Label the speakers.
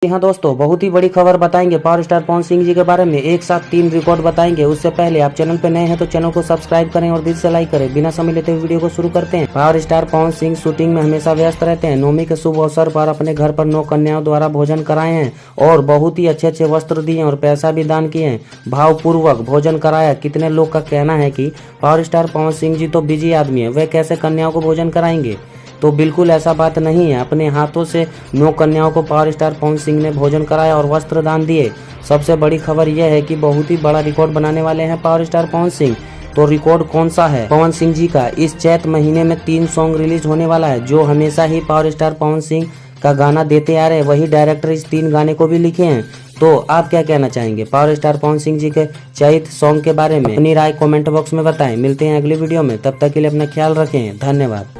Speaker 1: जी हाँ दोस्तों, बहुत ही बड़ी खबर बताएंगे पावर स्टार पवन सिंह जी के बारे में। एक साथ 3 रिकॉर्ड बताएंगे। उससे पहले आप चैनल पर नए हैं तो चैनल को सब्सक्राइब करें और दिल से लाइक करें। बिना समय लेते हुए वीडियो को शुरू करते हैं। Power star Pawan Singh shooting में हमेशा व्यस्त रहते हैं। नवमी के शुभ अवसर पर अपने घर पर 9 कन्याओं द्वारा भोजन कराए हैं और बहुत ही अच्छे वस्त्र दिए और पैसा भी दान किए हैं। भावपूर्वक भोजन कराया। कितने लोग का कहना है कि पावर स्टार पवन सिंह जी तो बिजी आदमी है, वे कैसे कन्याओं को भोजन कराएंगे। तो बिल्कुल ऐसा बात नहीं है। अपने हाथों से 9 कन्याओं को पावर स्टार पवन सिंह ने भोजन कराया और वस्त्र दान दिए। सबसे बड़ी खबर यह है कि बहुत ही बड़ा रिकॉर्ड बनाने वाले हैं पावर स्टार पवन सिंह। तो रिकॉर्ड कौन सा है पवन सिंह जी का? इस चैत महीने में 3 सॉन्ग रिलीज होने वाला है। जो हमेशा ही पावर स्टार पवन सिंह का गाना देते आ रहे हैं, वही डायरेक्टर इस 3 गाने को भी लिखे हैं। तो आप क्या कहना चाहेंगे पावर स्टार पवन सिंह जी के चैत सॉन्ग के बारे में? अपनी राय कमेंट बॉक्स में बताएं। मिलते हैं अगली वीडियो में, तब तक के लिए अपना ख्याल रखें। धन्यवाद।